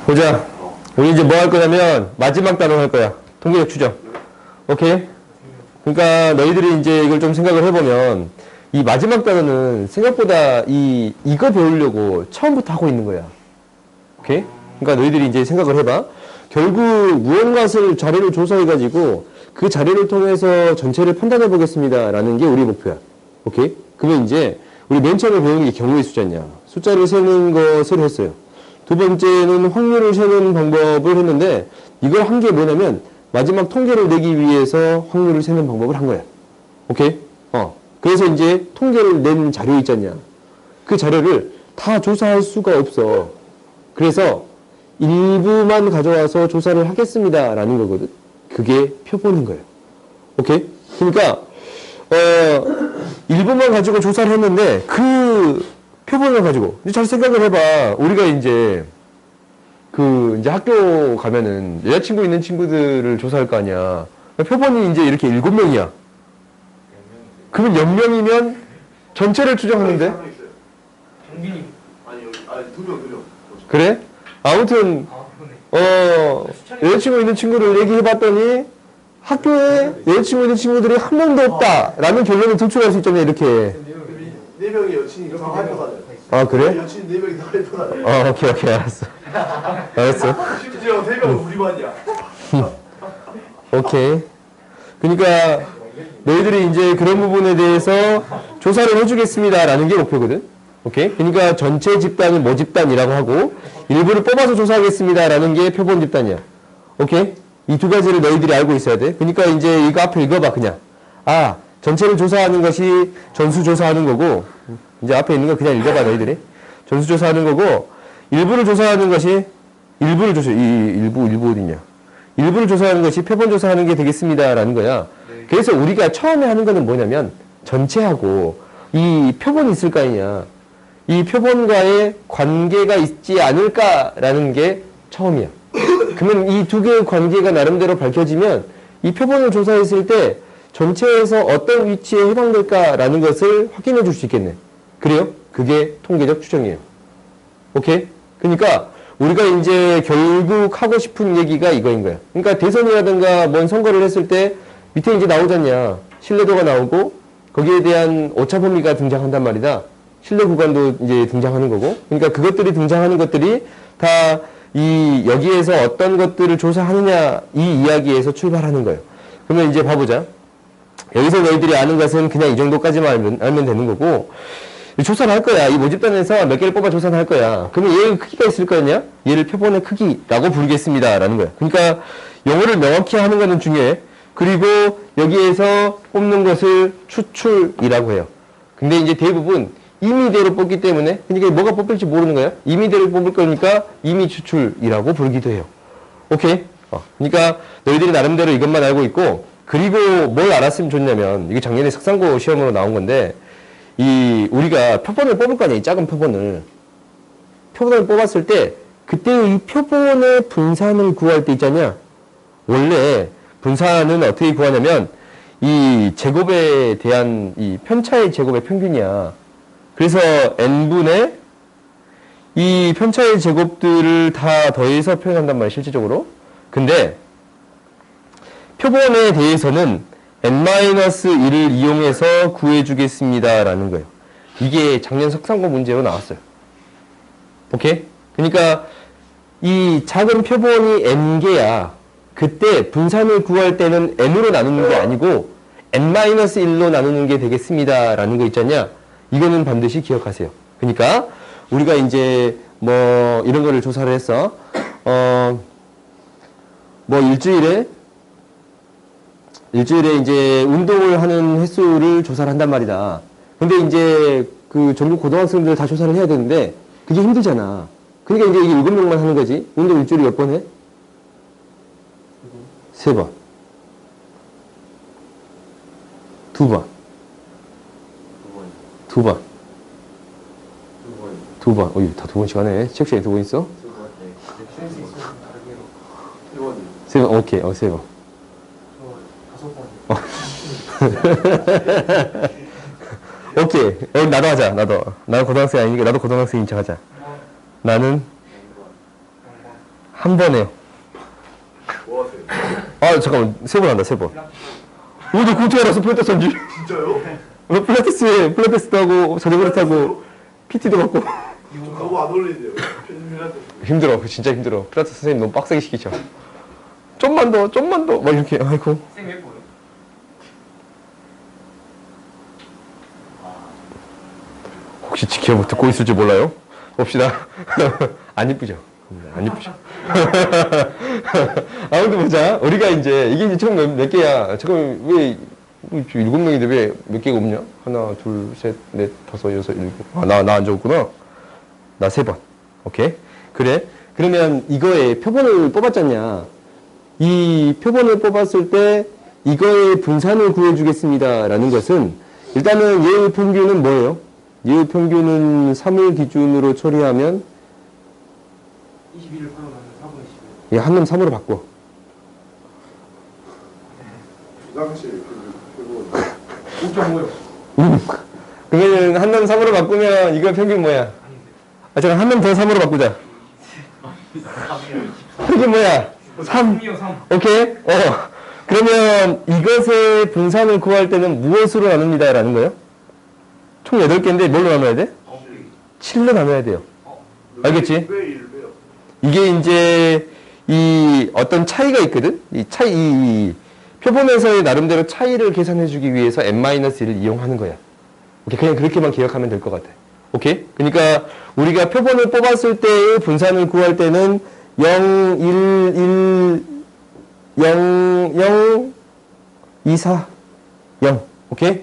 보자. 우리 이제 뭐 할 거냐면 마지막 단어 할 거야. 통계적 추정. 오케이? 그러니까 너희들이 이제 이걸 좀 생각을 해보면 이 마지막 단어는 생각보다 이거 배우려고 처음부터 하고 있는 거야. 오케이? 그러니까 너희들이 이제 생각을 해봐. 결국 무언가를 자료를 조사해가지고 그 자료를 통해서 전체를 판단해 보겠습니다. 라는 게 우리 목표야. 오케이? 그러면 이제 우리 맨 처음에 배운 게 경우의 숫자냐. 숫자를 세는 것을 했어요. 두 번째는 확률을 세는 방법을 했는데 이걸 한 게 뭐냐면 마지막 통계를 내기 위해서 확률을 세는 방법을 한 거야. 오케이? 그래서 이제 통계를 낸 자료 있잖냐. 그 자료를 다 조사할 수가 없어. 그래서 일부만 가져와서 조사를 하겠습니다. 라는 거거든. 그게 표본인 거예요. 오케이? 그러니까, 일부만 가지고 조사를 했는데 그 표본을 가지고 잘 생각을 해봐. 우리가 이제 이제 학교 가면은 여자친구 있는 친구들을 조사할 거 아니야. 표본이 이제 이렇게 7명이야. 그러면 0명이면 전체를 추정하는데? 정빈이. 아니, 여기, 2명. 그래? 아무튼, 여자친구 있는 친구를 얘기해봤더니 학교에 여자친구 있는 친구들이 한 명도 없다. 라는 결론을 도출할 수 있잖아요, 이렇게. 4명이 여친이 다 할거잖아요. 아, 그래? 여친 4명이 다 할거잖아요. 오케이, 알았어. 알았어. 심지어 3명은 우리 반이야. 오케이. 그러니까 너희들이 이제 그런 부분에 대해서 조사를 해주겠습니다. 라는 게 목표거든. 오케이? 그러니까 전체 집단은 뭐 집단이라고 하고 일부를 뽑아서 조사하겠습니다. 라는 게 표본 집단이야. 오케이? 이 두 가지를 너희들이 알고 있어야 돼. 그러니까 이제 이거 앞에 읽어봐, 그냥. 전체를 조사하는 것이 전수조사하는 거고, 이제 앞에 있는 거 그냥 읽어봐, 너희들이. 전수조사하는 거고, 일부를 조사하는 것이, 일부 어딨냐. 일부를 조사하는 것이 표본조사하는 게 되겠습니다. 라는 거야. 네. 그래서 우리가 처음에 하는 거는 뭐냐면, 전체하고 이 표본이 있을 거 아니냐. 이 표본과의 관계가 있지 않을까라는 게 처음이야. 그러면 이 두 개의 관계가 나름대로 밝혀지면 이 표본을 조사했을 때 전체에서 어떤 위치에 해당될까라는 것을 확인해 줄 수 있겠네. 그래요? 그게 통계적 추정이에요. 오케이? 그러니까 우리가 이제 결국 하고 싶은 얘기가 이거인 거야. 그러니까 대선이라든가 뭔 선거를 했을 때 밑에 이제 나오잖냐. 신뢰도가 나오고 거기에 대한 오차 범위가 등장한단 말이다. 신뢰 구간도 이제 등장하는 거고. 그러니까 그것들이 등장하는 것들이 다 여기에서 어떤 것들을 조사하느냐 이 이야기에서 출발하는 거예요. 그러면 이제 봐보자. 여기서 너희들이 아는 것은 그냥 이 정도까지만 알면 되는 거고, 조사를 할 거야. 이 모집단에서 몇 개를 뽑아 조사를 할 거야. 그러면 얘의 크기가 있을 거 아니야? 얘를 표본의 크기라고 부르겠습니다. 라는 거야. 그러니까 영어를 명확히 하는 거는 중요해. 그리고 여기에서 뽑는 것을 추출이라고 해요. 근데 이제 대부분 임의대로 뽑기 때문에, 그러니까 뭐가 뽑힐지 모르는 거야. 임의대로 뽑을 거니까 임의 추출이라고 부르기도 해요. 오케이? 그러니까 너희들이 나름대로 이것만 알고 있고, 그리고 뭘 알았으면 좋냐면, 이게 작년에 석상고 시험으로 나온 건데, 우리가 표본을 뽑을 거 아니야, 이 작은 표본을. 표본을 뽑았을 때, 그때 이 표본의 분산을 구할 때 있잖냐? 원래 분산은 어떻게 구하냐면, 이 제곱에 대한 이 편차의 제곱의 평균이야. 그래서 n분의 이 편차의 제곱들을 다 더해서 표현한단 말이야, 실질적으로. 근데, 표본에 대해서는 n-1을 이용해서 구해주겠습니다. 라는 거예요. 이게 작년 석상고 문제로 나왔어요. 오케이? 그러니까 이 작은 표본이 n개야. 그때 분산을 구할 때는 n으로 나누는 게 아니고 n-1로 나누는 게 되겠습니다. 라는 거 있잖냐? 이거는 반드시 기억하세요. 그러니까 우리가 이제 뭐 이런 거를 조사를 했어. 뭐 일주일에 이제 운동을 하는 횟수를 조사를 한단 말이다. 근데 이제 그 전국 고등학생들 다 조사를 해야 되는데 그게 힘들잖아. 그러니까 이제 이게 7명만 하는 거지. 운동 일주일에 몇 번 해? 3번. 2번. 2번. 2번. 어이, 다 2번씩 하네. 체육시간에 2번 있어? 3번. 오케이. 3번. 5번. 오케이. 나도 하자. 나도 고등학생 아니니까 나도 고등학생인 척 하자. 나는 한 번 해요. 뭐 하세요? 아, 잠깐만. 3번 한다, 3번. 오, 너 그거 알았어, 필라테스 한 줄. 진짜요? 너 필라테스도 하고, 자전거도 타고, PT도 받고. 너무 안 어울리네요. 편집이라도. 힘들어. 그거 진짜 힘들어. 필라테스 선생님 너무 빡세게 시키죠. 좀만 더. 막 이렇게, 아이고. 쌤 예뻐요? 혹시 지켜 듣고 있을지 몰라요? 봅시다. 안 이쁘죠? 안 이쁘죠? 아무튼 보자. 우리가 이제, 이게 이제 총 몇 개야? 지금 왜, 7명인데 왜 몇 개가 없냐? 하나, 둘, 셋, 넷, 다섯, 여섯, 일곱. 아, 나 안 적었구나. 나 3번. 오케이? 그래? 그러면 이거에 표본을 뽑았잖냐? 이 표본을 뽑았을 때 이거의 분산을 구해주겠습니다. 라는 것은 일단은 예의 평균은 뭐예요? 예의 평균은 3을 기준으로 처리하면 21을 풀어가면 4분의 11. 한 놈 3으로 바꿔. 부장실 그거 5.5요. 그러면 한 놈 3으로 바꾸면 이거 평균 뭐야? 아, 잠깐 한 놈 더 3으로 바꾸자. 평균 뭐야? 3. 3이요, 3. 오케이? 그러면 이것의 분산을 구할 때는 무엇으로 나눕니다. 라는 거예요? 총 8개인데 뭘로 나눠야 돼? 7로 나눠야 돼요. 알겠지? 왜 1배요? 이게 이제 이 어떤 차이가 있거든? 이 표본에서의 나름대로 차이를 계산해주기 위해서 n-1을 이용하는 거야. 오케이? 그냥 그렇게만 기억하면 될 것 같아. 오케이? 그러니까 우리가 표본을 뽑았을 때의 분산을 구할 때는 0, 1, 1, 0, 0, 2, 4, 0. 오케이?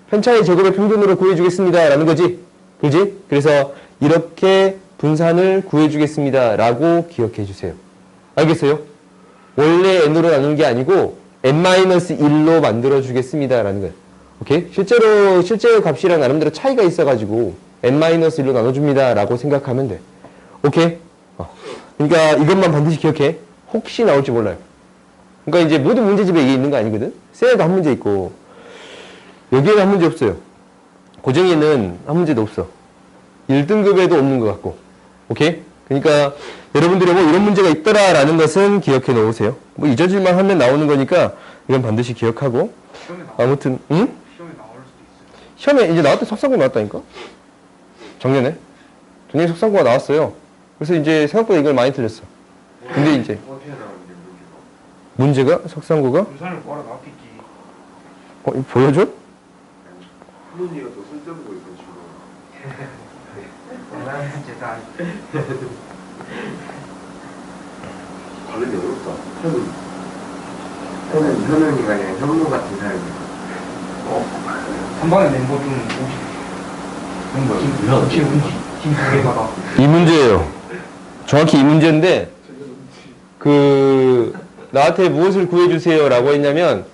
편차의 제곱의 평균으로 구해주겠습니다. 라는 거지. 그지? 그래서 이렇게 분산을 구해주겠습니다. 라고 기억해 주세요. 알겠어요? 원래 n으로 나누는 게 아니고 n-1로 만들어주겠습니다. 라는 거예요. 오케이? 실제의 값이랑 나름대로 차이가 있어가지고 n-1로 나눠줍니다. 라고 생각하면 돼. 오케이? 그러니까 이것만 반드시 기억해. 혹시 나올지 몰라요. 그러니까 이제 모든 문제집에 이게 있는 거 아니거든? 쎄에도 한 문제 있고 여기에는 한 문제 없어요. 고정에는 한 문제도 없어. 1등급에도 없는 것 같고. 오케이? 그러니까 여러분들이 뭐 이런 문제가 있더라라는 것은 기억해 놓으세요. 뭐 잊어질만 하면 나오는 거니까 이건 반드시 기억하고. 아무튼, 응? 시험에 나올 수도 있어요. 시험에 이제 나왔던 석상고 나왔다니까? 작년에 석상고가 나왔어요. 그래서 이제 생각보다 이걸 많이 틀렸어. 근데 이제 어떻게 나오는데, 문제가 석상고가 분산을 뭐라 나왔겠지. 이거 보여줘? 할머니가 더 쓸데없는 거 있어요 지금. 원하는 재단. 관련이 어렵다. 현은이가 아니라 현무 같은 사람이. 3번에 멤버 좀 오시. 팀 2개마다. 이 문제예요. 정확히 이 문제인데 나한테 무엇을 구해주세요 라고 했냐면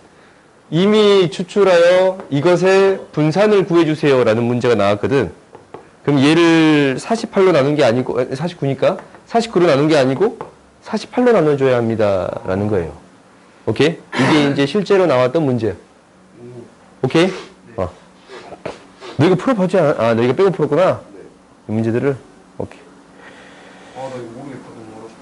이미 추출하여 이것의 분산을 구해주세요 라는 문제가 나왔거든. 그럼 얘를 48로 나눈 게 아니고 49니까 49로 나눈 게 아니고 48로 나눠줘야 합니다 라는 거예요. 오케이? 이게 이제 실제로 나왔던 문제야. 오케이? 너 이거 풀어보지 않아? 너 이거 빼고 풀었구나? 이 문제들을? 오케이. 나 이거 모르겠다. 너무 어렵다.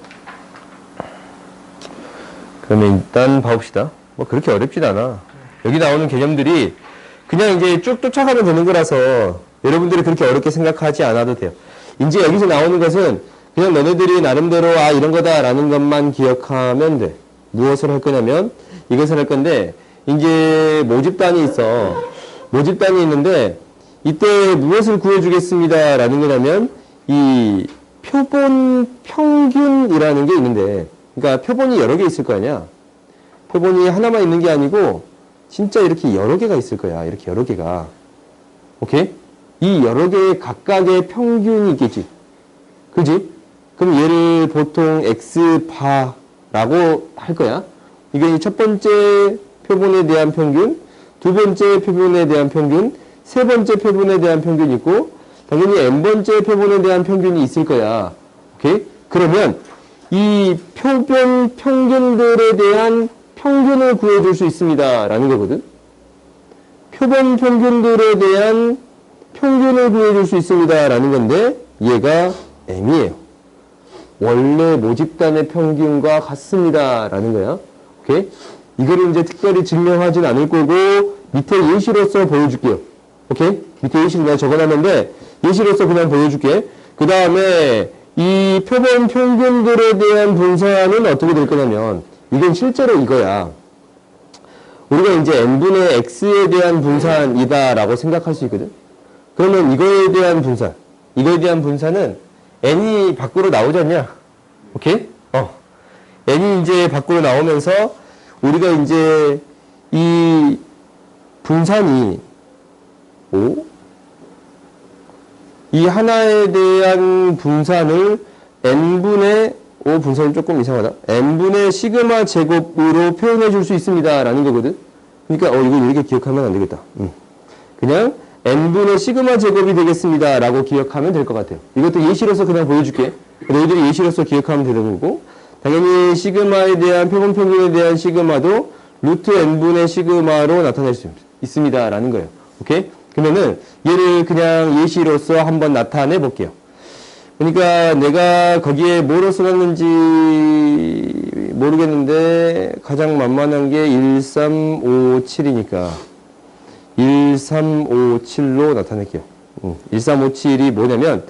그러면 일단 봐봅시다. 뭐 그렇게 어렵진 않아. 여기 나오는 개념들이 그냥 이제 쭉 쫓아가면 되는 거라서 여러분들이 그렇게 어렵게 생각하지 않아도 돼요. 이제 여기서 나오는 것은 그냥 너네들이 나름대로 이런 거다라는 것만 기억하면 돼. 무엇을 할 거냐면 이것을 할 건데 이제 모집단이 있어. 모집단이 있는데 이때 무엇을 구해주겠습니다 라는 거냐면 이 표본 평균이라는 게 있는데 그러니까 표본이 여러 개 있을 거 아니야. 표본이 하나만 있는 게 아니고 진짜 이렇게 여러 개가 있을 거야. 이렇게 여러 개가. 오케이? 이 여러 개의 각각의 평균이 있겠지. 그지? 그럼 얘를 보통 X바라고 할 거야. 이게 첫 번째 표본에 대한 평균, 두 번째 표본에 대한 평균, 세 번째 표본에 대한 평균이 있고, 당연히 n번째 표본에 대한 평균이 있을 거야. 오케이? 그러면 이 표본 평균들에 대한 평균을 구해줄 수 있습니다. 라는 거거든. 표본 평균들에 대한 평균을 구해줄 수 있습니다. 라는 건데, 얘가 m이에요. 원래 모집단의 평균과 같습니다라는 거야. 오케이? 이거를 이제 특별히 증명하진 않을 거고 밑에 예시로서 보여줄게요. 오케이? 밑에 예시를 내가 적어놨는데 예시로서 그냥 보여줄게. 그 다음에 이 표본 평균들에 대한 분산은 어떻게 될 거냐면 이건 실제로 이거야. 우리가 이제 n분의 x에 대한 분산이다라고 생각할 수 있거든. 그러면 이거에 대한 분산은 n이 밖으로 나오지 않냐? 오케이? n이 이제 밖으로 나오면서 우리가 이제 이 분산이 이 하나에 대한 분산을 n분의 분산이 조금 이상하다. n분의 시그마 제곱으로 표현해 줄 수 있습니다. 라는 거거든. 그러니까 이거 이렇게 기억하면 안 되겠다. 그냥 n분의 시그마 제곱이 되겠습니다. 라고 기억하면 될 것 같아요. 이것도 예시로서 그냥 보여줄게. 너희들이 예시로서 기억하면 되는 거고 당연히 시그마에 대한 표본 평균에 대한 시그마도 루트 n분의 시그마로 나타낼 수 있습니다. 라는 거예요. 오케이? 그러면은 얘를 그냥 예시로서 한번 나타내 볼게요. 그러니까 내가 거기에 뭐로 써놨는지 모르겠는데 가장 만만한 게 1357이니까 1357로 나타낼게요. 1357이 뭐냐면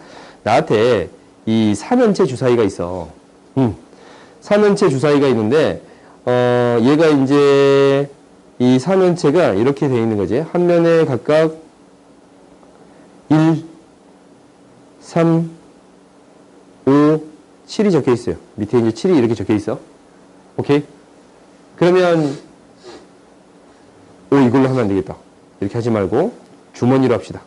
나한테 이 3연체 주사위가 있어. 3연체 주사위가 있는데 얘가 이제 이 3연체가 이렇게 되어 있는 거지. 한 면에 각각 1, 3, 5, 7이 적혀 있어요. 밑에 이제 7이 이렇게 적혀 있어. 오케이? 그러면 이걸로 하면 안 되겠다. 이렇게 하지 말고 주머니로 합시다.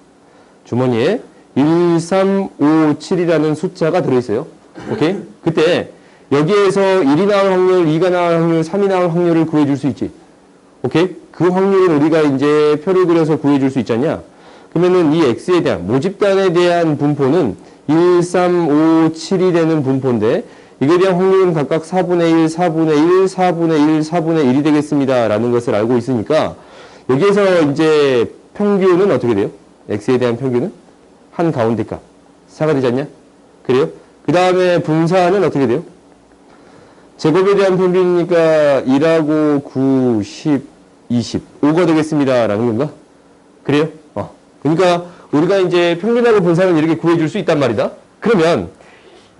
주머니에 1, 3, 5, 7이라는 숫자가 들어있어요. 오케이? 그때 여기에서 1이 나올 확률, 2가 나올 확률, 3이 나올 확률을 구해줄 수 있지. 오케이? 그 확률은 우리가 이제 표를 그려서 구해줄 수 있잖냐? 그러면은 이 x에 대한, 모집단에 대한 분포는 1, 3, 5, 7이 되는 분포인데, 이거에 대한 확률은 각각 4분의 1, 4분의 1, 4분의 1, 4분의 1이 되겠습니다. 라는 것을 알고 있으니까, 여기에서 이제 평균은 어떻게 돼요? x에 대한 평균은? 한 가운데 값. 4가 되지 않냐? 그래요? 그 다음에 분산은 어떻게 돼요? 제곱에 대한 평균이니까 1하고 9, 10, 20, 5가 되겠습니다. 라는 건가? 그래요? 그러니까 우리가 이제 평균하고 분산을 이렇게 구해줄 수 있단 말이다. 그러면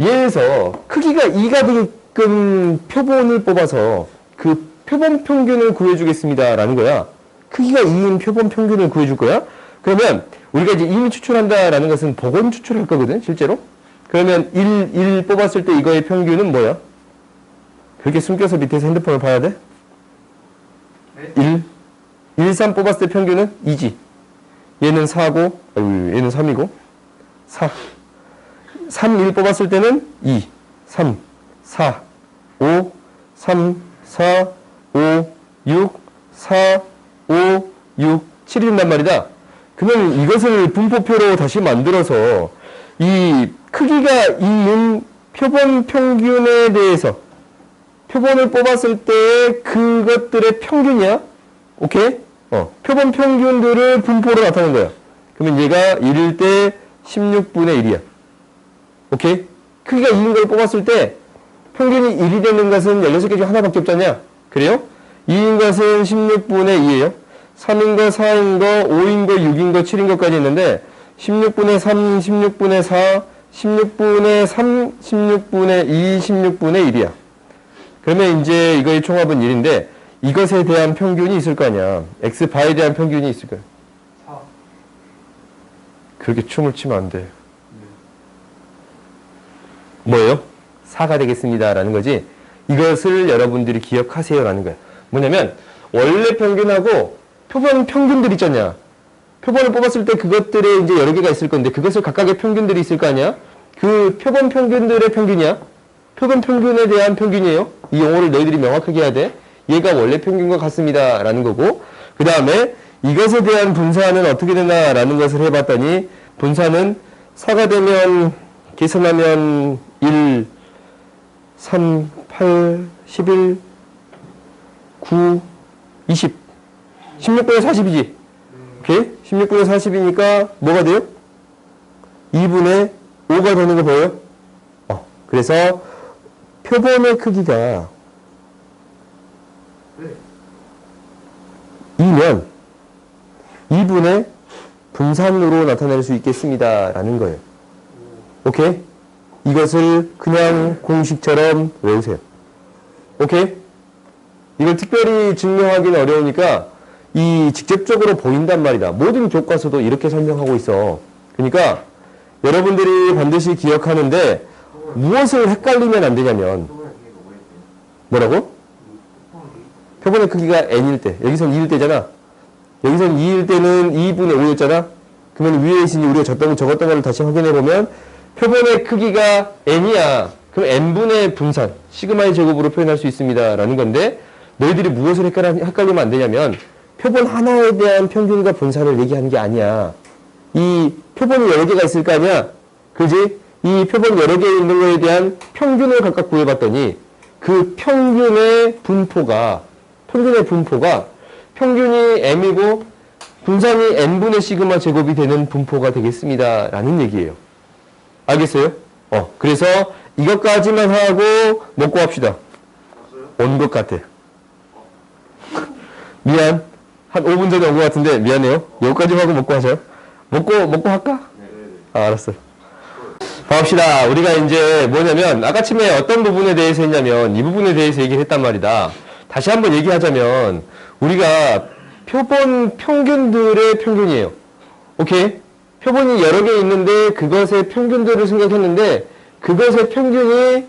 얘에서 크기가 2가 되게끔 표본을 뽑아서 그 표본 평균을 구해주겠습니다. 라는 거야. 크기가 2인 표본 평균을 구해줄 거야. 그러면 우리가 이제 이미 추출한다라는 것은 복원 추출할 거거든, 실제로. 그러면 1 뽑았을 때 이거의 평균은 뭐야? 그렇게 숨겨서 밑에서 핸드폰을 봐야 돼? 네? 1, 3 뽑았을 때 평균은 2지. 얘는 4고, 얘는 3이고, 4. 3, 1 뽑았을 때는 2, 3, 4, 5, 3, 4, 5, 6, 4, 5, 6, 7이 된단 말이다. 그러면 이것을 분포표로 다시 만들어서 이 크기가 있는 표본 평균에 대해서 표본을 뽑았을 때 그것들의 평균이야. 오케이? 표본 평균들을 분포로 나타낸 거야. 그러면 얘가 1일 때 16분의 1이야. 오케이? 크기가 2인 걸 뽑았을 때 평균이 1이 되는 것은 16개 중 하나밖에 없잖냐? 그래요? 2인 것은 16분의 2예요. 3인 거, 4인 거, 5인 거, 6인 거, 7인 거까지 있는데 16분의 3, 16분의 4, 16분의 3, 16분의 2, 16분의 1이야. 그러면 이제 이거의 총합은 1인데 이것에 대한 평균이 있을 거 아니야. x바에 대한 평균이 있을 거야. 4. 그렇게 춤을 추면 안 돼. 뭐예요? 4가 되겠습니다. 라는 거지. 이것을 여러분들이 기억하세요. 라는 거야. 뭐냐면 원래 평균하고 표본 평균들 있잖냐. 표본을 뽑았을 때 그것들에 이제 여러 개가 있을 건데 그것을 각각의 평균들이 있을 거 아니야. 그 표본 평균들의 평균이야. 표본 평균에 대한 평균이에요. 이 용어를 너희들이 명확하게 해야 돼. 얘가 원래 평균과 같습니다. 라는 거고 그 다음에 이것에 대한 분산은 어떻게 되나 라는 것을 해봤더니 분산은 4가 되면 계산하면 1, 3, 8, 11, 9, 20 16분의 40이지. 오케이? 16분의 40이니까 뭐가 돼요? 2분의 5가 되는 거 보여요? 그래서 표본의 크기가 네. 2면 2분의 분산으로 나타낼 수 있겠습니다. 라는 거예요. 오케이? 이것을 그냥 공식처럼 외우세요. 오케이? 이걸 특별히 증명하기는 어려우니까 이 직접적으로 보인단 말이다. 모든 교과서도 이렇게 설명하고 있어. 그러니까 여러분들이 반드시 기억하는데 무엇을 헷갈리면 안 되냐면 뭐라고? 표본의 크기가 n일 때 여기선 2일 때잖아. 여기선 2일 때는 2분의 5였잖아. 그러면 위에 있으니 우리가 적었던 거를 다시 확인해 보면 표본의 크기가 n이야. 그럼 n분의 분산 시그마의 제곱으로 표현할 수 있습니다. 라는 건데 너희들이 무엇을 헷갈리면 안 되냐면 표본 하나에 대한 평균과 분산을 얘기하는 게 아니야. 이 표본이 여러 개가 있을 거 아니야? 그지? 이 표본 여러 개 있는 거에 대한 평균을 각각 구해봤더니 그 평균의 분포가 평균이 m이고 분산이 n분의 시그마 제곱이 되는 분포가 되겠습니다. 라는 얘기예요. 알겠어요? 그래서 이것까지만 하고 먹고 합시다. 온 것 같아. 미안. 한 5분 전에 온 것 같은데 미안해요. 여기까지 하고 먹고 하세요. 먹고 할까? 알았어. 봅시다. 우리가 이제 뭐냐면 아까 침에 어떤 부분에 대해서 했냐면 이 부분에 대해서 얘기를 했단 말이다. 다시 한번 얘기하자면 우리가 표본 평균들의 평균이에요. 오케이? 표본이 여러 개 있는데 그것의 평균들을 생각했는데 그것의 평균이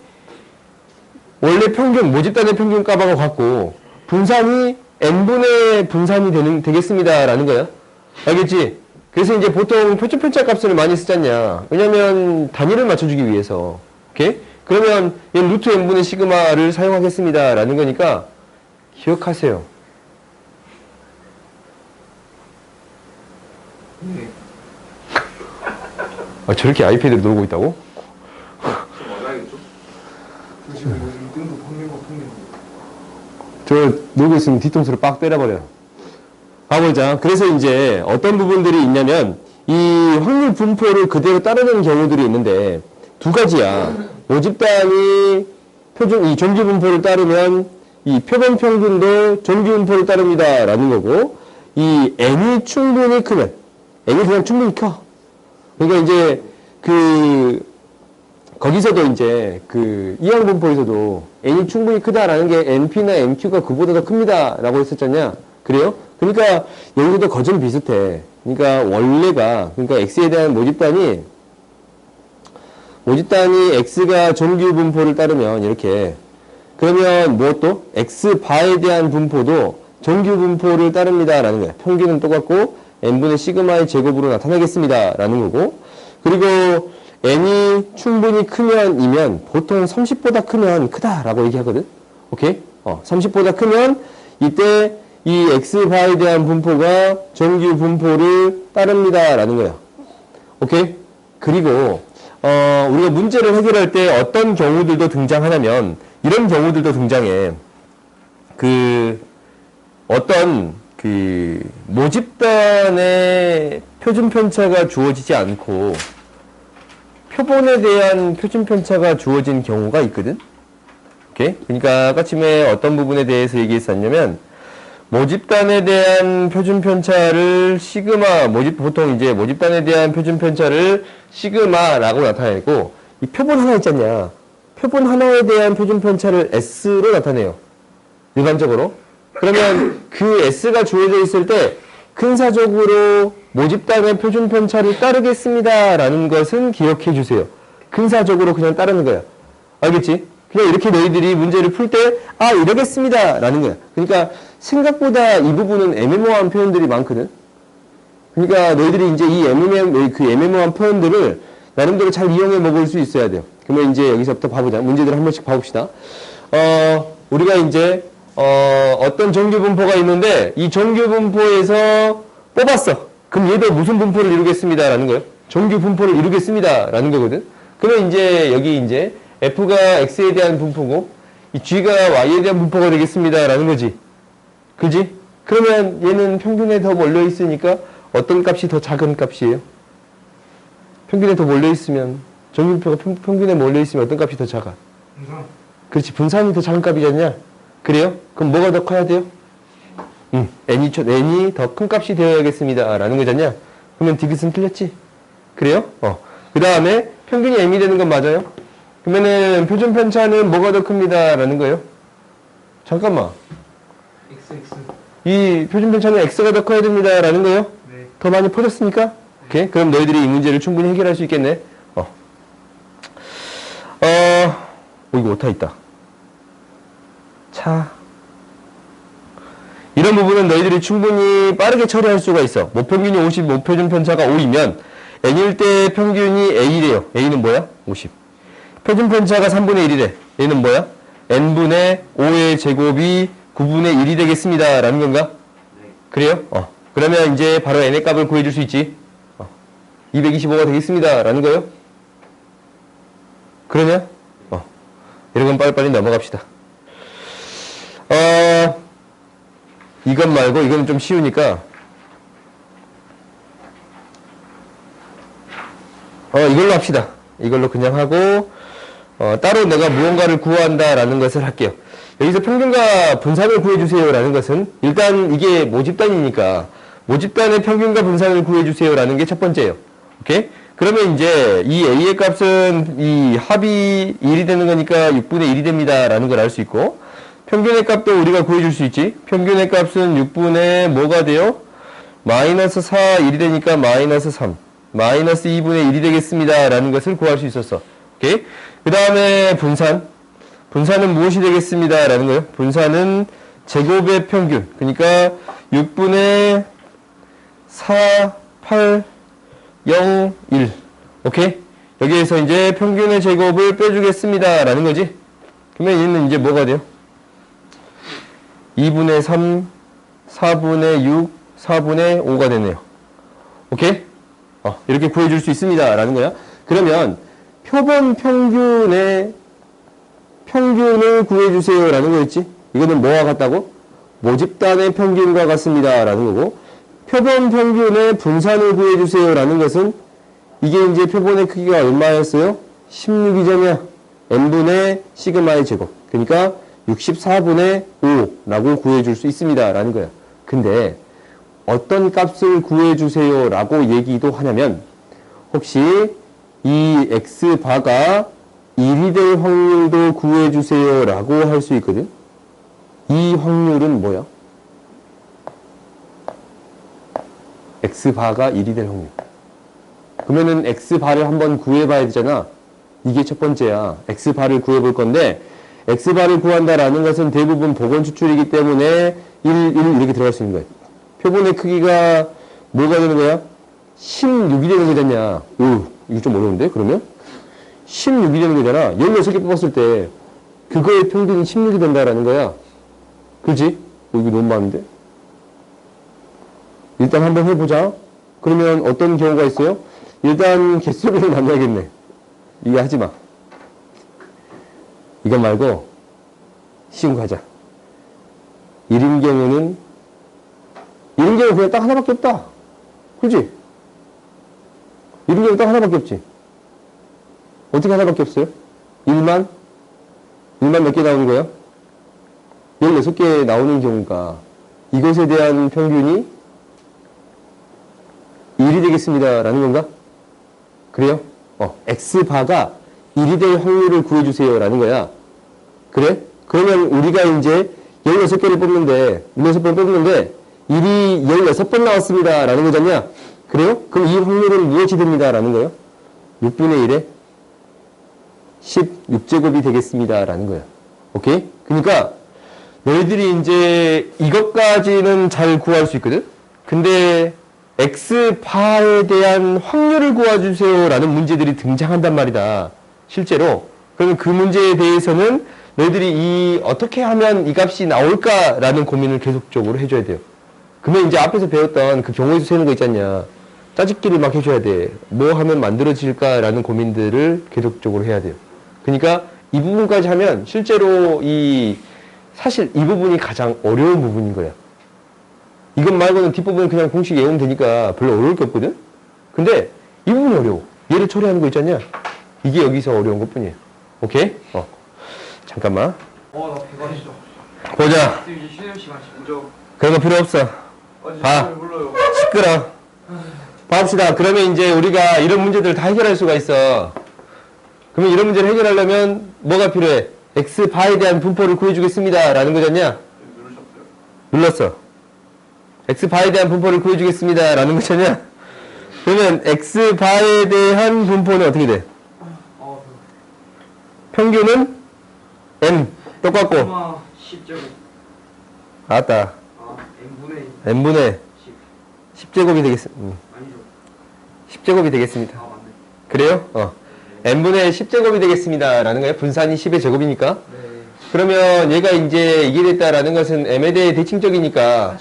원래 평균, 모집단의 평균 값하고 같고 분산이 n분의 분산이 되겠습니다. 라는 거야. 알겠지? 그래서 이제 보통 표준편차 값을 많이 쓰잖냐. 왜냐면 단위를 맞춰주기 위해서. 오케이? 그러면 얘 루트 n분의 시그마를 사용하겠습니다. 라는 거니까 기억하세요. 네. 저렇게 아이패드로 놀고 있다고? 맞아야겠죠? 지금 뭐 1등도 평균과 평균. 저 놀고 있으면 뒤통수를 빡 때려버려. 가보자. 그래서 이제 어떤 부분들이 있냐면 이 확률 분포를 그대로 따르는 경우들이 있는데 두 가지야. 모집단이 이 정규 분포를 따르면 이 표본 평균도 정규 분포를 따릅니다. 라는 거고 이 n이 충분히 크면 n이 그냥 충분히 커. 그러니까 이제 거기서도 이제 이항 분포에서도 n이 충분히 크다라는 게 np나 nq가 그보다 더 큽니다. 라고 했었잖냐. 그래요? 그러니까 여기도 거진 비슷해. 그러니까 그러니까 x에 대한 모집단이 x가 정규 분포를 따르면 이렇게 그러면 무엇도 x바에 대한 분포도 정규 분포를 따릅니다. 라는 거야. 평균은 똑같고 n분의 시그마의 제곱으로 나타나겠습니다. 라는 거고 그리고 n이 충분히 크면이면 보통 30보다 크면 크다라고 얘기하거든. 오케이? 30보다 크면 이때 이 x바에 대한 분포가 정규 분포를 따릅니다. 라는 거야. 오케이? 그리고 우리가 문제를 해결할 때 어떤 경우들도 등장하냐면 이런 경우들도 등장해. 어떤 모집단의 표준 편차가 주어지지 않고 표본에 대한 표준 편차가 주어진 경우가 있거든. 오케이? 그러니까 아까 침에 어떤 부분에 대해서 얘기했었냐면 모집단에 대한 표준 편차를 시그마, 보통 이제 모집단에 대한 표준 편차를 시그마라고 나타내고 이 표본 하나 있잖냐. 표본 하나에 대한 표준 편차를 S로 나타내요. 일반적으로. 그러면 그 S가 주어져 있을 때 근사적으로 모집단의 표준 편차를 따르겠습니다. 라는 것은 기억해 주세요. 근사적으로 그냥 따르는 거야. 알겠지? 그냥 이렇게 너희들이 문제를 풀 때, 이러겠습니다. 라는 거야. 그러니까 생각보다 이 부분은 애매모호한 표현들이 많거든. 그러니까 너희들이 이제 이 애매모호한 표현들을 나름대로 잘 이용해 먹을 수 있어야 돼요. 그러면 이제 여기서부터 봐보자. 문제들을 한 번씩 봐봅시다. 우리가 이제, 어떤 정규 분포가 있는데, 이 정규 분포에서 뽑았어. 그럼 얘도 무슨 분포를 이루겠습니다. 라는 거예요. 정규 분포를 이루겠습니다. 라는 거거든. 그러면 이제 여기 이제 F가 X에 대한 분포고, 이 G가 Y에 대한 분포가 되겠습니다. 라는 거지. 그지? 그러면 얘는 평균에 더 몰려있으니까 어떤 값이 더 작은 값이에요? 평균에 더 몰려있으면, 정규 분포가 평균에 몰려있으면 어떤 값이 더 작아? 분산. 그렇지. 분산이 더 작은 값이지 않냐? 그래요? 그럼 뭐가 더 커야 돼요? n이 더 큰 값이 되어야겠습니다. 라는 거잖냐? 그러면 디귿은 틀렸지? 그래요? 그 다음에 평균이 m이 되는 건 맞아요? 그러면은 표준 편차는 뭐가 더 큽니다. 라는 거예요? 잠깐만. XX. 이 표준 편차는 x가 더 커야 됩니다. 라는 거예요? 네. 더 많이 퍼졌습니까? 오케이. 그럼 너희들이 이 문제를 충분히 해결할 수 있겠네. 이거 오타 있다. 자. 이런 부분은 너희들이 충분히 빠르게 처리할 수가 있어. 모평균이 50, 모표준 편차가 5이면 n일 때 평균이 a래요. a는 뭐야? 50. 표준 편차가 3분의 1이래. 얘는 뭐야? n분의 5의 제곱이 9분의 1이 되겠습니다. 라는 건가? 네. 그래요? 그러면 이제 바로 n의 값을 구해줄 수 있지. 225가 되겠습니다. 라는 거예요? 그러냐? 이런 건 빨리빨리 넘어갑시다. 이것 말고 이건 좀 쉬우니까 이걸로 합시다. 이걸로 그냥 하고 따로 내가 무언가를 구한다라는 것을 할게요. 여기서 평균과 분산을 구해주세요 라는 것은 일단 이게 모집단이니까 모집단의 평균과 분산을 구해주세요 라는 게 첫 번째예요. 오케이? 그러면 이제 이 a의 값은 이 합이 1이 되는 거니까 6분의 1이 됩니다 라는 걸 알 수 있고, 평균의 값도 우리가 구해줄 수 있지. 평균의 값은 6분의 뭐가 돼요? 마이너스 4, 1이 되니까 마이너스 3, 마이너스 2분의 1이 되겠습니다 라는 것을 구할 수 있었어. 오케이? 그 다음에 분산은 무엇이 되겠습니다 라는 거예요. 분산은 제곱의 평균, 그러니까 6분의 4, 8, 0, 1. 오케이? 여기에서 이제 평균의 제곱을 빼주겠습니다 라는 거지. 그러면 얘는 이제 뭐가 돼요? 2분의 3, 4분의 6, 4분의 5가 되네요. 오케이? 이렇게 구해줄 수 있습니다 라는 거야. 그러면 표본 평균의 평균을 구해주세요 라는 거였지. 이거는 뭐와 같다고? 모집단의 평균과 같습니다 라는 거고, 표본 평균의 분산을 구해주세요 라는 것은 이게 이제 표본의 크기가 얼마였어요? 16이잖냐? n분의 시그마의 제곱. 그러니까 64분의 5라고 구해줄 수 있습니다 라는 거야. 근데 어떤 값을 구해주세요 라고 얘기도 하냐면, 혹시 이 x바가 1이 될 확률도 구해주세요 라고 할 수 있거든. 이 확률은 뭐야? x바가 1이 될 확률. 그러면은 x바를 한번 구해봐야 되잖아. 이게 첫 번째야. x바를 구해볼 건데, x바를 구한다라는 것은 대부분 복원 추출이기 때문에 1 이렇게 들어갈 수 있는 거야. 표본의 크기가 뭐가 되는 거야? 16이 되는 거잖냐. 이거 좀 어려운데? 그러면 16이 되는 거잖아. 16개 뽑았을 때 그거의 평균이 16이 된다라는 거야. 그렇지? 이거 너무 많은데? 일단 한번 해보자. 그러면 어떤 경우가 있어요? 일단 개수를 만나야겠네. 이거 하지 마. 이거 말고 쉬운 거 하자. 1인 경우는 그냥 딱 하나밖에 없다. 그렇지? 1인 경우 딱 하나밖에 없지. 어떻게 하나밖에 없어요? 1만 몇 개 나오는 거야? 16개 나오는 경우가 이것에 대한 평균이 1이 되겠습니다 라는 건가? 그래요? x바가 1이 될 확률을 구해주세요 라는 거야. 그래? 그러면 우리가 이제 16개를 뽑는데 16번 뽑는데 1이 16번 나왔습니다 라는 거잖냐? 그래요? 그럼 이 확률은 무엇이 됩니다 라는 거예요? 6분의 1에 16제곱이 되겠습니다 라는 거예요. 오케이? 그러니까 너희들이 이제 이것까지는 잘 구할 수 있거든? 근데 x바에 대한 확률을 구해주세요 라는 문제들이 등장한단 말이다. 실제로. 그러면 그 문제에 대해서는 너희들이 어떻게 하면 이 값이 나올까라는 고민을 계속적으로 해줘야 돼요. 그러면 이제 앞에서 배웠던 그 경우에서 세는 거 있잖냐. 짜집기를 막 해줘야 돼. 뭐 하면 만들어질까라는 고민들을 계속적으로 해야 돼요. 그러니까 이 부분까지 하면 실제로 사실 이 부분이 가장 어려운 부분인 거야. 이것 말고는 뒷부분은 그냥 공식 외우면 되니까 별로 어려울 게 없거든? 근데 이 부분이 어려워. 얘를 처리하는 거 있잖냐? 이게 여기서 어려운 것 뿐이에요. 오케이? 잠깐만. 나 배가 싫어. 보자. 이제 쉬는 시간 인정. 그런 거 필요 없어. 아니, 봐. 몰라요. 시끄러. 봅시다. 그러면 이제 우리가 이런 문제들을 다 해결할 수가 있어. 그러면 이런 문제를 해결하려면 뭐가 필요해? x바에 대한 분포를 구해주겠습니다. 라는 거잖냐? 누르셨어요? 눌렀어. x바에 대한 분포를 구해주겠습니다. 라는 거잖냐? 그러면 x바에 대한 분포는 어떻게 돼? 평균은 n 똑같고 10제곱. 알았다. n분의 n분의 10. 10제곱이 되겠, 아니죠. 10제곱이 되겠습니다. 맞네. 그래요? n분의 10제곱이 되겠습니다. 라는 거예요. 분산이 10의 제곱이니까. 네. 그러면 얘가 이제 이게 됐다라는 것은 m에 대해 대칭적이니까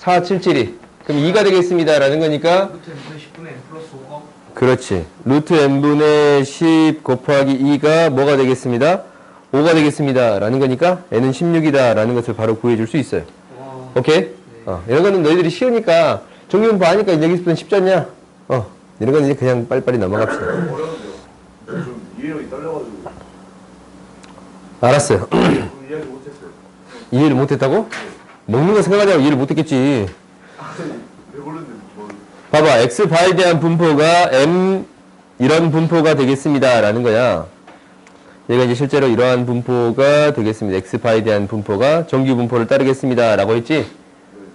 477이 477이. 그럼 2가 되겠습니다. 라는 거니까 루트 n분의 10분의 n 플러스 5가 그렇지. 루트 n분의 10 곱하기 2가 뭐가 되겠습니다? 5가 되겠습니다. 라는 거니까 n은 16이다. 라는 것을 바로 구해줄 수 있어요. 와. 오케이? 이런 거는 너희들이 쉬우니까 정규분포 하니까 여기서부터는 쉽잖냐? 이런 거는 이제 그냥 빨리빨리 넘어갑시다. 어려운데요. 좀 이해력이 떨려가지고. 알았어요. 좀 이해하지 못했어요. 이해를 못했다고? 먹는 거 생각하자고 이해를 못했겠지. 아니, 배부른데 뭐. 봐봐. x바에 대한 분포가 m 이런 분포가 되겠습니다. 라는 거야. 얘가 이제 실제로 이러한 분포가 되겠습니다. x바에 대한 분포가 정규 분포를 따르겠습니다. 라고 했지?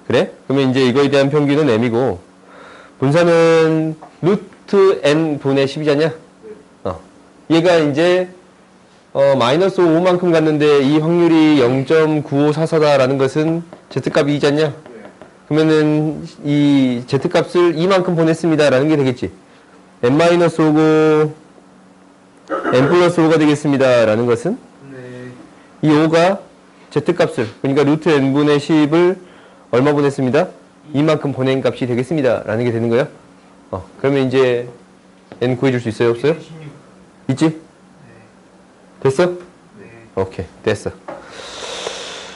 그래? 그러면 이제 이거에 대한 평균은 m이고 분산은 루트 n 분의 10이잖냐? 얘가 이제 마이너스 5만큼 갔는데 이 확률이 0.9544다라는 것은 z값이 2잖냐? 그러면은 이 z값을 2만큼 보냈습니다라는 게 되겠지. n-5고 n 플러스 5가 되겠습니다라는 것은 네. 이 5가 z값을 그러니까 루트 n분의 10을 얼마 보냈습니다? 이만큼 보낸 값이 되겠습니다라는 게 되는 거예요. 그러면 이제 n 구해줄 수 있어요? 없어요? 16. 있지? 됐어? 네. 오케이, 됐어.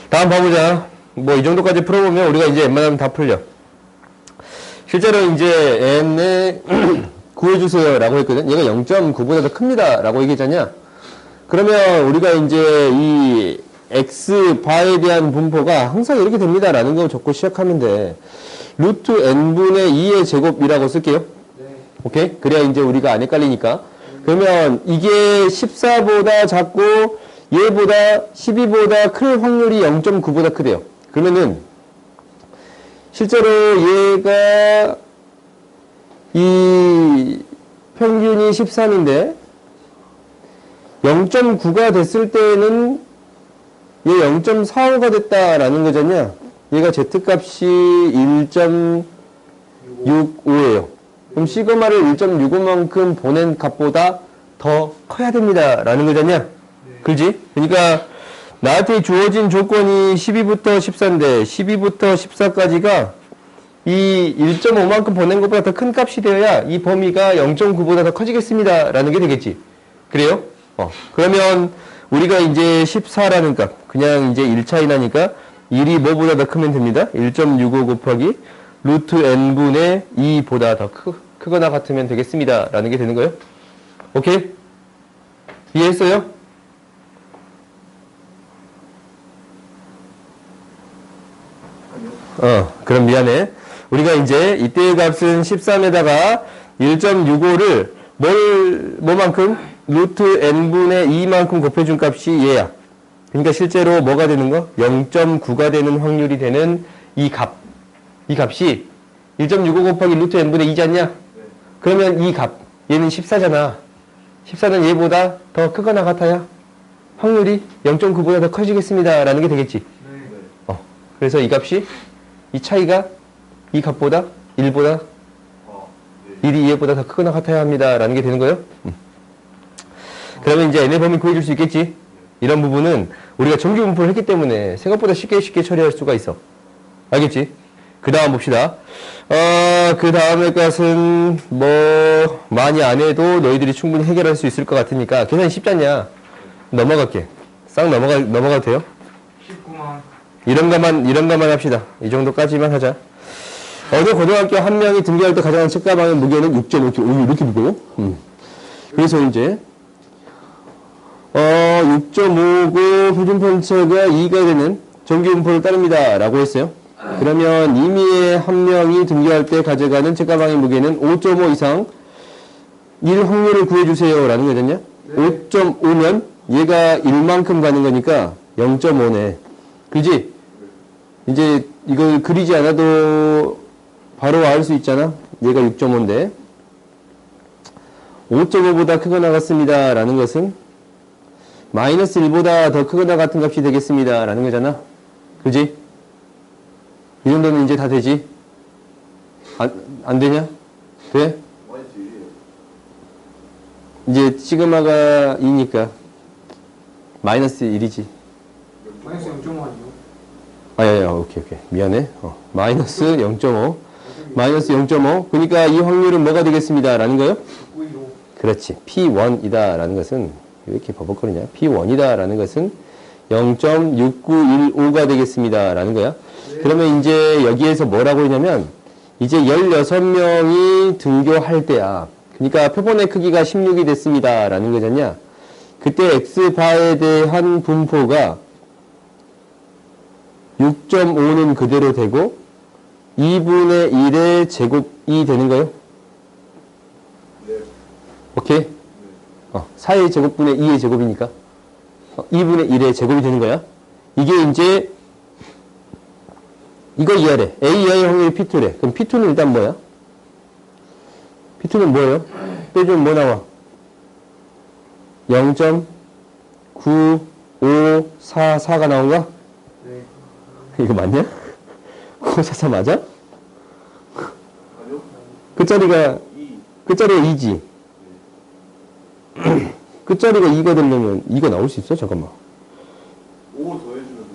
다음 봐보자. 뭐 이 정도까지 풀어보면 우리가 이제 n만 하면 다 풀려. 실제로 이제 n에 구해주세요 라고 했거든. 얘가 0.9보다 더 큽니다 라고 얘기했잖냐. 그러면 우리가 이제 이 x바에 대한 분포가 항상 이렇게 됩니다 라는 거 적고 시작하면 돼. 루트 n분의 2의 제곱이라고 쓸게요. 네. 오케이? 그래야 이제 우리가 안 헷갈리니까. 그러면 이게 14보다 작고 얘보다 12보다 클 확률이 0.9보다 크대요. 그러면은 실제로 얘가 이 평균이 13인데 0.9가 됐을 때는 얘 0.45가 됐다라는 거잖냐. 얘가 z값이 1.65예요. 그럼 시그마를 1.65만큼 보낸 값보다 더 커야 됩니다. 라는 거잖냐? 그렇지? 그러니까 나한테 주어진 조건이 12부터 14인데 12부터 14까지가 이 1.5만큼 보낸 것보다 더 큰 값이 되어야 이 범위가 0.9보다 더 커지겠습니다. 라는 게 되겠지. 그래요? 그러면 우리가 이제 14라는 값, 그냥 이제 1차이 나니까 1이 뭐보다 더 크면 됩니다. 1.65 곱하기 루트 n분의 2보다 더 크거나 같으면 되겠습니다. 라는 게 되는 거예요. 오케이? 이해했어요? 그럼 미안해. 우리가 이제 이때의 값은 13에다가 1.65를 뭐만큼? 루트 n분의 2만큼 곱해준 값이 얘야. 그러니까 실제로 뭐가 되는 거? 0.9가 되는 확률이 되는 이 값이 1.65 곱하기 루트 n분의 2지 않냐? 그러면 이 값, 얘는 14잖아. 14는 얘보다 더 크거나 같아야 확률이 0.9보다 더 커지겠습니다. 라는 게 되겠지. 네. 그래서 이 값이, 이 차이가 이 값보다 1보다 1이 얘보다 더 크거나 같아야 합니다. 라는 게 되는 거예요. 그러면 이제 n의 범위 구해줄 수 있겠지? 이런 부분은 우리가 정규 분포를 했기 때문에 생각보다 쉽게 처리할 수가 있어. 알겠지? 그 다음 봅시다. 그 다음의 것은 뭐 많이 안 해도 너희들이 충분히 해결할 수 있을 것 같으니까 계산이 쉽잖냐? 넘어갈게. 싹 넘어가도 돼요? 19만. 이런 것만 합시다. 이 정도까지만 하자. 어느 고등학교 한 명이 등교할 때 가져간 책가방의 무게는 6.5kg. 이렇게 무거워? 그래서 이제 6.5고 표준편차가 2가 되는 정규분포를 따릅니다. 라고 했어요. 그러면 임의의 한 명이 등교할 때 가져가는 책가방의 무게는 5.5 이상 일 확률을 구해주세요. 라는 거잖냐? 5.5면 얘가 1만큼 가는 거니까 0.5네. 그지? 이제 이걸 그리지 않아도 바로 알 수 있잖아? 얘가 6.5인데 5.5보다 크거나 같습니다. 라는 것은 마이너스 1보다 더 크거나 같은 값이 되겠습니다. 라는 거잖아. 그지? 이 정도는 이제 다 되지? 안 되냐? 돼? 마이너스 1이에요. 이제 시그마가 2니까 마이너스 1이지. 마이너스 0.5 아니요? 아야야 오케이 미안해. 마이너스 0.5 마이너스 0.5 그러니까 이 확률은 뭐가 되겠습니다. 라는 거요? 915. 그렇지. P1이다 라는 것은 왜 이렇게 버벅거리냐? P1이다 라는 것은 0.6915가 되겠습니다. 라는 거야. 그러면 이제 여기에서 뭐라고 했냐면 이제 16명이 등교할 때야. 그러니까 표본의 크기가 16이 됐습니다. 라는 거잖냐. 그때 X바에 대한 분포가 6.5는 그대로 되고 2분의 1의 제곱이 되는 거예요. 네. 오케이? 4의 제곱분의 2의 제곱이니까 2분의 1의 제곱이 되는 거야. 이게 이제 이거 이하래. A 이하의 확률이 P2래. 그럼 P2는 일단 뭐야? P2는 뭐예요? 빼주면 뭐 나와? 0.9544가 나온가? 네. 이거 맞냐? 944 맞아? 아니요? 끝자리가 2. 끝자리가 2지. 끝자리가 2가 되려면 2가 나올 수 있어? 잠깐만. 5 더해주면 되죠.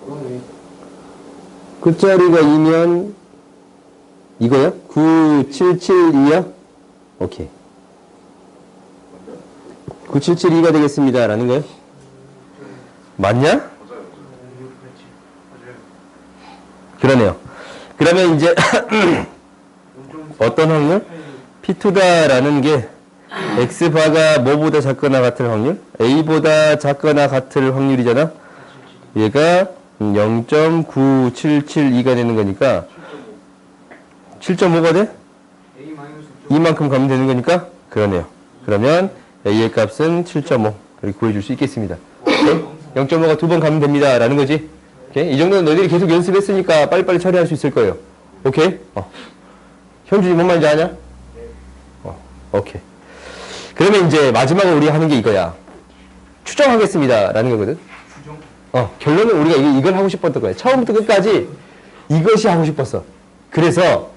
그러네. 끝자리가 2면 이거야? 9772야? 오케이. 9772가 되겠습니다. 라는 거예요? 맞냐? 맞아요. 그렇지. 맞아요. 그러네요. 그러면 이제 0.4. 어떤 확률? P2다라는 게 X바가 뭐보다 작거나 같을 확률? A보다 작거나 같을 확률이잖아? 얘가 0.9772가 되는 거니까 7.5가 돼? A 마이너스 2만큼 가면 되는 거니까? 그러네요. 그러면 A의 값은 7.5 이렇게 구해줄 수 있겠습니다. 0.5가 두 번 가면 됩니다. 라는 거지. 오케이? 이 정도는 너희들이 계속 연습했으니까 빨리빨리 처리할 수 있을 거예요. 오케이? 현준이 뭔 말인지 아냐? 오케이. 그러면 이제 마지막으로 우리가 하는 게 이거야. 추정하겠습니다. 라는 거거든. 추정. 결론은 우리가 이걸 하고 싶었던 거야. 처음부터 끝까지 이것이 하고 싶었어. 그래서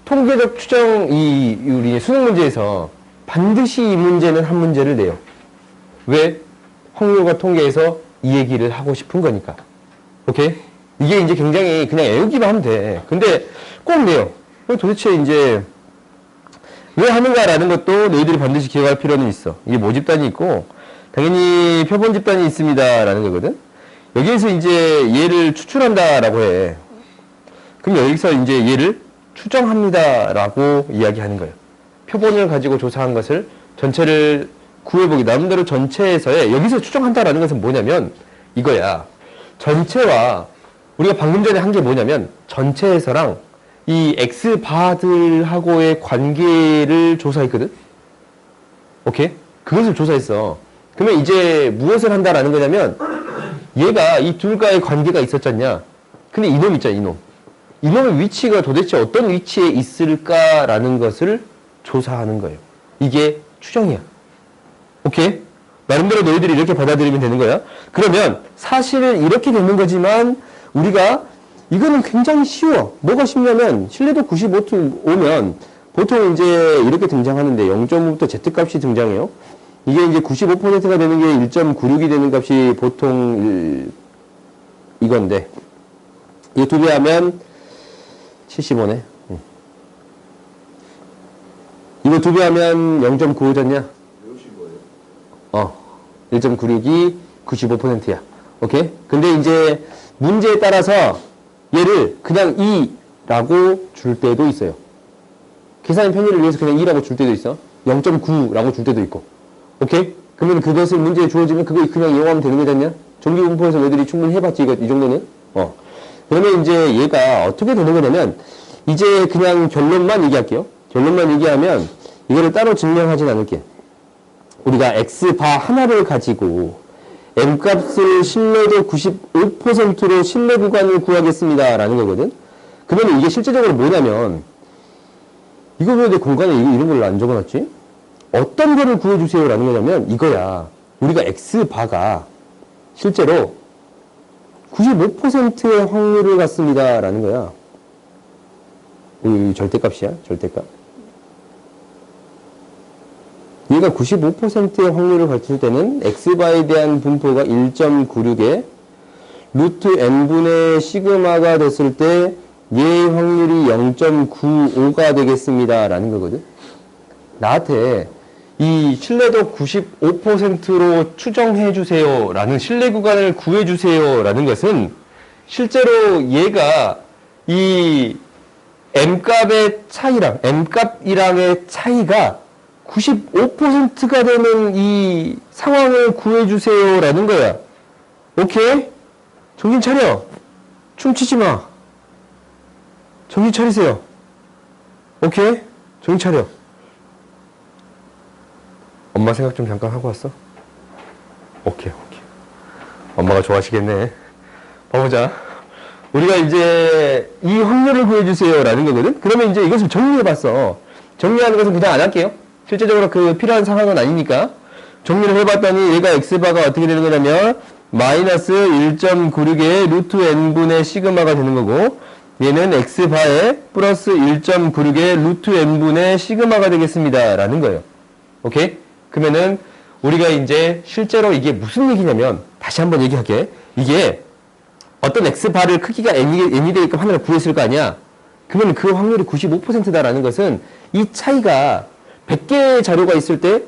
통계적 추정, 우리 수능 문제에서 반드시 이 문제는 한 문제를 내요. 왜? 확률과 통계에서 이 얘기를 하고 싶은 거니까. 오케이? 이게 이제 굉장히 그냥 애우기만 하면 돼. 근데 꼭 내요. 도대체 이제 왜 하는가라는 것도 너희들이 반드시 기억할 필요는 있어. 이게 모집단이 있고, 당연히 표본 집단이 있습니다. 라는 거거든. 여기에서 이제 얘를 추출한다라고 해. 그럼 여기서 이제 얘를 추정합니다. 라고 이야기하는 거예요. 표본을 가지고 조사한 것을 전체를 구해보기, 나름대로 전체에서의, 여기서 추정한다라는 것은 뭐냐면, 이거야. 전체와, 우리가 방금 전에 한 게 뭐냐면, 전체에서랑 이 X바들하고의 관계를 조사했거든? 오케이? 그것을 조사했어. 그러면 이제 무엇을 한다라는 거냐면, 얘가 이 둘과의 관계가 있었잖냐? 근데 이놈 있잖아, 이놈. 이놈의 위치가 도대체 어떤 위치에 있을까라는 것을 조사하는 거예요. 이게 추정이야. 오케이? 나름대로 너희들이 이렇게 받아들이면 되는 거야. 그러면 사실은 이렇게 되는 거지만 우리가 이거는 굉장히 쉬워. 뭐가 쉽냐면 신뢰도 95오면 보통 이제 이렇게 등장하는데 0.5부터 Z값이 등장해요. 이게 이제 95%가 되는 게 1.96이 되는 값이 보통 이건데 이 두 배 하면 75네. 이거 두 배 하면 0.95잖냐? 외우신 거예요? 1.96이 95%야. 오케이? 근데 이제 문제에 따라서 얘를 그냥 2라고 줄 때도 있어요. 계산의 편의를 위해서 그냥 2라고 줄 때도 있어. 0.9라고 줄 때도 있고. 오케이? 그러면 그것을 문제에 주어지면 그거 그냥 이용하면 되는 거잖냐? 전기분포에서 너희들이 충분히 해봤지, 이 정도는? 그러면 이제 얘가 어떻게 되는 거냐면, 이제 그냥 결론만 얘기할게요. 결론만 얘기하면, 이거를 따로 증명하진 않을게. 우리가 X바 하나를 가지고, M값을 신뢰도 95%로 신뢰 구간을 구하겠습니다. 라는 거거든? 그러면 이게 실제적으로 뭐냐면, 이거 왜 내 공간에 이런 걸 안 적어놨지? 어떤 거를 구해주세요 라는 거냐면 이거야. 우리가 X바가 실제로 95%의 확률을 갖습니다 라는 거야. 이 절대값이야. 절대값. 얘가 95%의 확률을 갖출 때는 X바에 대한 분포가 1.96에 루트 n분의 시그마가 됐을 때 얘의 확률이 0.95가 되겠습니다 라는 거거든. 나한테 이 신뢰도 95%로 추정해 주세요 라는 신뢰 구간을 구해 주세요 라는 것은 실제로 얘가 이 M값의 차이랑 M값이랑의 차이가 95%가 되는 이 상황을 구해 주세요 라는 거야. 오케이? 정신 차려. 춤추지 마. 정신 차리세요. 오케이? 정신 차려. 엄마 생각 좀 잠깐 하고 왔어? 오케이. 엄마가 좋아하시겠네. 봐보자. 우리가 이제 이 확률을 구해주세요 라는 거거든? 그러면 이제 이것을 정리해봤어. 정리하는 것은 그냥 안 할게요. 실제적으로 그 필요한 상황은 아니니까. 정리를 해봤더니 얘가 X바가 어떻게 되는 거냐면 마이너스 1.96의 루트 n분의 시그마가 되는 거고 얘는 X바에 플러스 1.96의 루트 n분의 시그마가 되겠습니다 라는 거예요. 오케이? 그러면은 우리가 이제 실제로 이게 무슨 얘기냐면 다시 한번 얘기할게. 이게 어떤 X바를 크기가 n이 되게끔 하나를 구했을 거 아니야. 그러면 그 확률이 95%다라는 것은 이 차이가 100개의 자료가 있을 때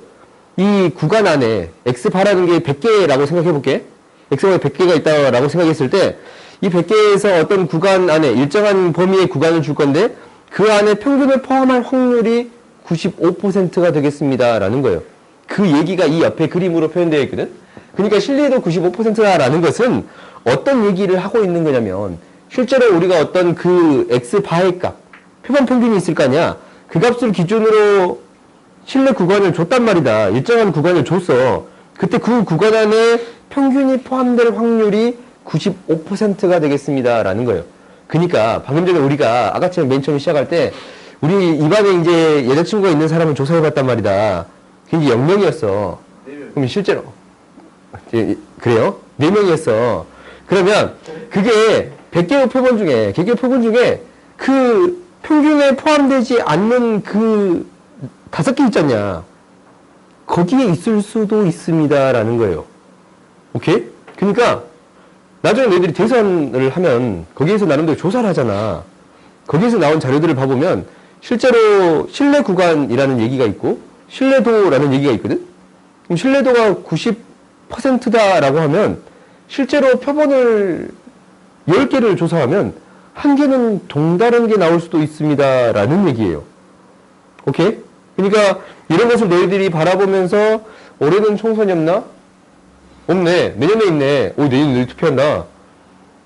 이 구간 안에 X바라는 게 100개라고 생각해 볼게. X바가 100개가 있다라고 생각했을 때 이 100개에서 어떤 구간 안에 일정한 범위의 구간을 줄 건데 그 안에 평균을 포함할 확률이 95%가 되겠습니다라는 거예요. 그 얘기가 이 옆에 그림으로 표현되어 있거든. 그러니까 신뢰도 95%라는 것은 어떤 얘기를 하고 있는 거냐면 실제로 우리가 어떤 그 X바의 값, 표본 평균이 있을 거 아니야. 그 값을 기준으로 신뢰 구간을 줬단 말이다. 일정한 구간을 줬어. 그때 그 구간 안에 평균이 포함될 확률이 95%가 되겠습니다라는 거예요. 그러니까 방금 전에 우리가 아까처럼 맨 처음 시작할 때 우리 입안에 이제 여자친구가 있는 사람을 조사해봤단 말이다. 그게 0명이었어. 그럼 실제로 그래요? 4명이었어. 그러면 그게 100개의 표본 중에 그 평균에 포함되지 않는 그 5개 있잖냐. 거기에 있을 수도 있습니다라는 거예요. 오케이? 그러니까 나중에 너희들이 대선을 하면 거기에서 나름대로 조사를 하잖아. 거기에서 나온 자료들을 봐보면 실제로 신뢰 구간이라는 얘기가 있고 신뢰도라는 얘기가 있거든. 그럼 신뢰도가 90%다라고 하면 실제로 표본을 10개를 조사하면 한 개는 동다른 게 나올 수도 있습니다라는 얘기예요. 오케이? 그러니까 이런 것을 너희들이 바라보면서 올해는 총선이 없나? 없네. 내년에 있네. 오, 내년 너희 투표한다.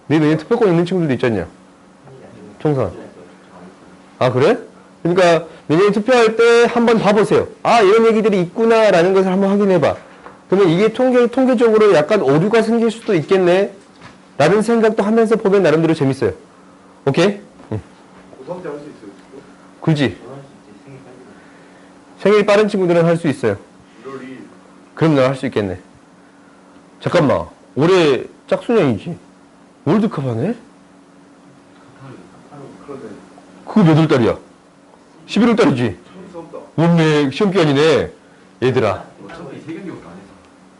내년 투표권 있는 친구들도 있잖냐. 총선. 아, 그래? 그러니까 내년에 투표할 때 한번 봐보세요. 아, 이런 얘기들이 있구나라는 것을 한번 확인해봐. 그러면 이게 통계적으로 약간 오류가 생길 수도 있겠네. 라는 생각도 하면서 보면 나름대로 재밌어요. 오케이? 응. 고3 때 할 수 있어요? 굴지? 생일 빠른 친구들은 할 수 있어요. 1월 2일. 그럼 너 할 수 있겠네. 잠깐만. 올해 짝수년이지. 월드컵 하네? 그런데 그거 몇 월 달이야? 11월 달이지? 처음 수업다. 원래 시험 기간이네. 얘들아. 어차피 3경기밖에 안 해서.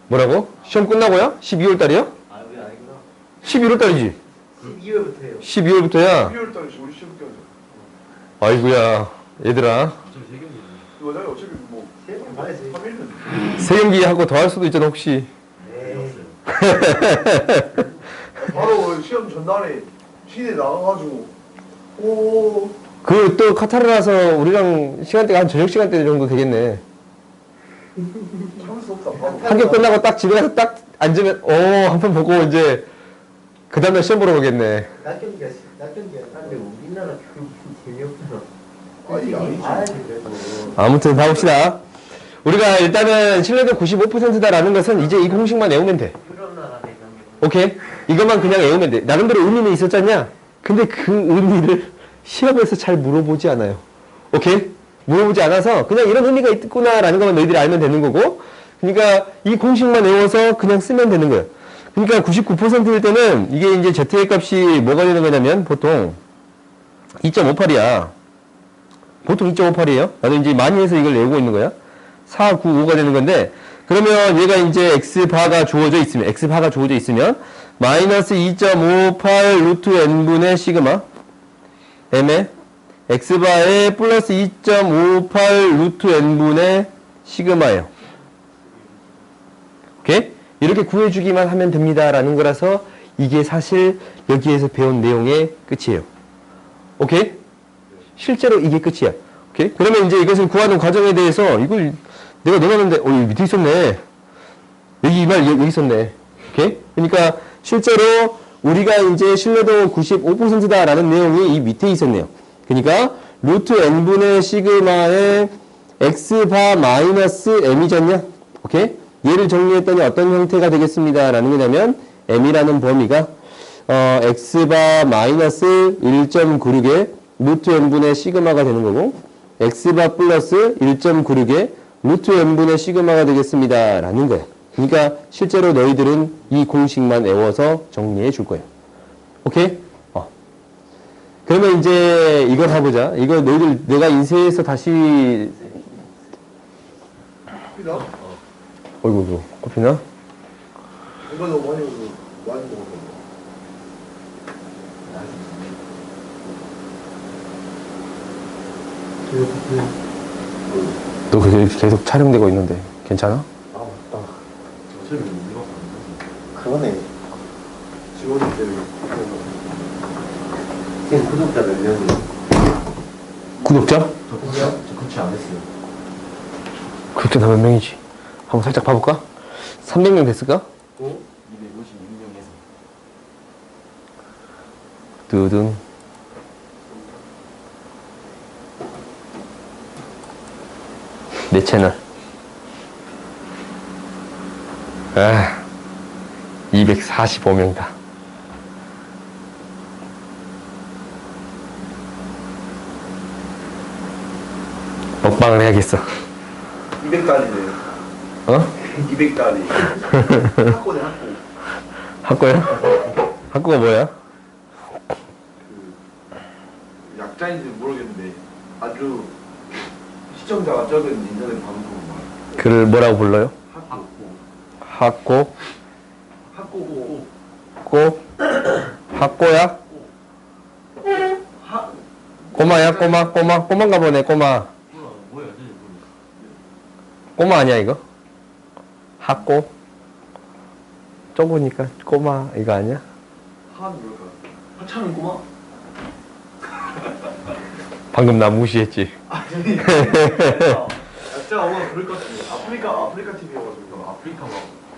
뭐라고? 시험 끝나고야? 12월 달이야? 아, 왜 아니구나. 11월 달이지? 12월부터예요. 12월부터야? 12월 달에 우리 시험 기간이죠. 아이고야. 얘들아. 어차피 3경기. 맞아요. 어차피 뭐 3경 봐야지. 3일은. 세 경기 하고 더 할 수도 있잖아, 혹시. 네. 바로 시험 전날에 시내 나가가지고 오 그 또 카타르라서 우리랑 시간대가 한 저녁 시간대 정도 되겠네. 참았어. 무섭다. 학교 끝나고 딱 집에 가서 딱 앉으면, 한편 보고 이제, 그 다음날 시험 보러 오겠네. 낙경기가 근데 우리나라 교육이 재미없잖아. 아니, 아니지. 알아야지 그래도. 아무튼 가봅시다. 우리가 일단은 신뢰도 95%다라는 것은 이제 이 공식만 외우면 돼. 유럽 나라 대장. 오케이? 이것만 그냥 외우면 돼. 나름대로 의미는 있었잖냐? 근데 그 의미를 시험에서 잘 물어보지 않아요. 오케이? 물어보지 않아서 그냥 이런 의미가 있구나라는 것만 너희들이 알면 되는 거고, 그러니까 이 공식만 외워서 그냥 쓰면 되는 거예요. 그러니까 99%일 때는 이게 이제 Z의 값이 뭐가 되는 거냐면 보통 2.58이야. 보통 2.58이에요. 나도 이제 많이 해서 이걸 외우고 있는 거야. 495가 되는 건데, 그러면 얘가 이제 x바가 주어져 있으면 마이너스 2.58 루트 n분의 시그마 m에 x바에 플러스 2.58 루트 n분의 시그마예요. 오케이? 이렇게 구해주기만 하면 됩니다라는 거라서 이게 사실 여기에서 배운 내용의 끝이에요. 오케이? 실제로 이게 끝이야. 오케이? 그러면 이제 이것을 구하는 과정에 대해서 이걸 내가 넣어놨는데, 여기 밑에 있었네. 여기 있었네. 오케이? 그러니까 실제로 우리가 이제 신뢰도 95%다라는 내용이 이 밑에 있었네요. 그러니까 루트 n분의 시그마의 x바 마이너스 m이잖냐? 오케이? 얘를 정리했더니 어떤 형태가 되겠습니다라는 거냐면 m이라는 범위가 x바 마이너스 1.96의 루트 n분의 시그마가 되는 거고, x바 플러스 1.96의 루트 n분의 시그마가 되겠습니다 라는 거야. 그러니까 실제로 너희들은 이 공식만 외워서 정리해 줄 거예요. 오케이? 그러면 이제 이걸 해보자. 이거 너희들 내가 인쇄해서 다시 커피나? 어이구 커피나? 이거 너무 많이 먹었어. 너 그게 계속 촬영되고 있는데 괜찮아? 아 맞다. 어차피 우리가 봤는데. 그러네. 직원들 때문에. 지금 구독자 몇 명이야? 구독자? 저 코치 안 했어요. 구독자 몇 명이지? 한번 살짝 봐볼까? 300명 됐을까? 256명에서. 두둔. 내 채널. 245명이다. 먹방을 해야겠어. 200달이네. 어? 200달이. 학고네, 학고. 학교야? 학교가 뭐야? 그 약자인지 모르겠는데 아주 시청자가 적은 인터넷 방송 말. 그를 뭐라고 불러요? 학고. 학고? 학고고. 꼬? 학고야? 하. 꼬마야? 꼬마인가 보네, 꼬마. 뭐야, 쟤 꼬마 아니야, 이거? 학고? 좁으니까 꼬마, 이거 아니야? 한 뭘까? 하찮은 꼬마? 방금 나 무시했지. 아니. 약자 아마 그럴 것 같은데. 아프리카 TV여가지고. 아프리카 막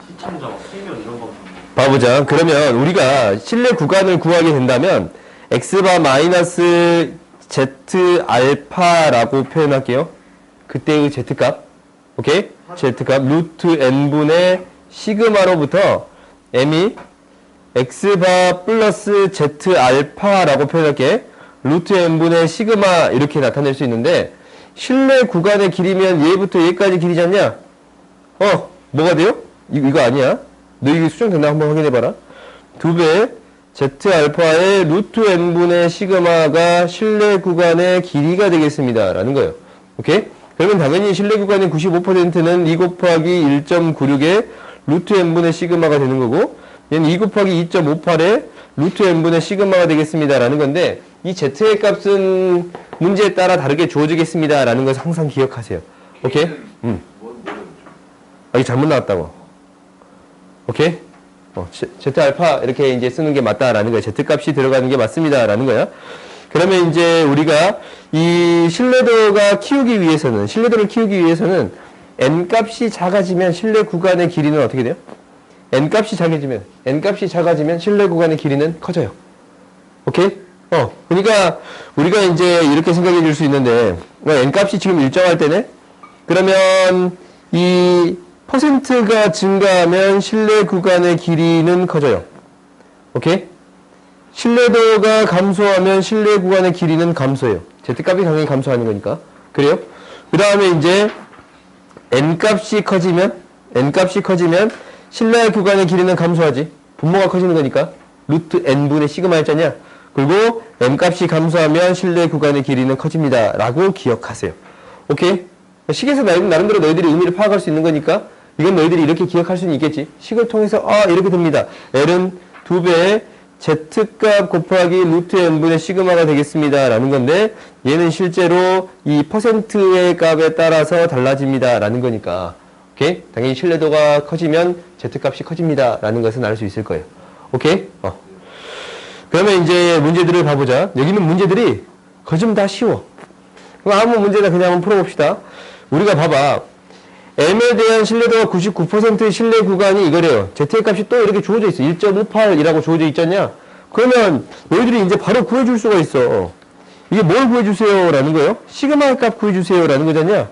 시청자 막 3명 이런 거. 봐보자. 그러면 우리가 실내 구간을 구하게 된다면 x바 마이너스 z 알파라고 표현할게요. 그때의 z값. 오케이? z값 루트 n분의 시그마로부터 m이 x바 플러스 z 알파라고 표현할게. 루트 n분의 시그마 이렇게 나타낼 수 있는데 실내 구간의 길이면 얘부터 얘까지 길이지 않냐? 뭐가 돼요? 이거 아니야? 너 이게 수정됐나 한번 확인해봐라. 2배 z 알파의 루트 n분의 시그마가 실내 구간의 길이가 되겠습니다 라는 거예요. 오케이? 그러면 당연히 실내 구간의 95%는 2 곱하기 1.96의 루트 n분의 시그마가 되는 거고, 얘는 2 곱하기 2.58의 루트 n분의 시그마가 되겠습니다 라는 건데, 이 z의 값은 문제에 따라 다르게 주어지겠습니다 라는 것을 항상 기억하세요. 오케이? 이게 잘못 나왔다고. 오케이? z 알파 이렇게 이제 쓰는 게 맞다라는 거야. z 값이 들어가는 게 맞습니다라는 거야. 그러면 이제 우리가 이 신뢰도를 키우기 위해서는 n값이 작아지면 실내 구간의 길이는 어떻게 돼요? n값이 작아지면 실내 구간의 길이는 커져요. 오케이? 그러니까 우리가 이제 이렇게 생각해 줄 수 있는데 n값이 지금 일정할 때네? 그러면 이 퍼센트가 증가하면 실내 구간의 길이는 커져요. 오케이? 신뢰도가 감소하면 실내 구간의 길이는 감소해요. Z값이 당연히 감소하는 거니까. 그래요? 그 다음에 이제 n값이 커지면 실내 구간의 길이는 감소하지. 분모가 커지는 거니까. 루트 n분의 시그마 했잖냐. 그리고 n값이 감소하면 실내 구간의 길이는 커집니다. 라고 기억하세요. 오케이? 식에서 나름대로 너희들이 의미를 파악할 수 있는 거니까 이건 너희들이 이렇게 기억할 수는 있겠지. 식을 통해서 이렇게 됩니다. L은 2배의 Z값 곱하기 루트 n분의 시그마가 되겠습니다. 라는 건데 얘는 실제로 이 퍼센트의 값에 따라서 달라집니다. 라는 거니까 오케이? 당연히 신뢰도가 커지면 Z값이 커집니다. 라는 것은 알 수 있을 거예요. 오케이? 그러면 이제 문제들을 봐보자. 여기는 문제들이 거의 좀 다 쉬워. 그럼 아무 문제나 그냥 한번 풀어봅시다. 우리가 봐봐. M에 대한 신뢰도가 99%의 신뢰 구간이 이거래요. Z의 값이 또 이렇게 주어져 있어. 1.58이라고 주어져 있잖냐? 그러면 너희들이 이제 바로 구해줄 수가 있어. 이게 뭘 구해주세요? 라는 거예요? 시그마 값 구해주세요? 라는 거잖냐?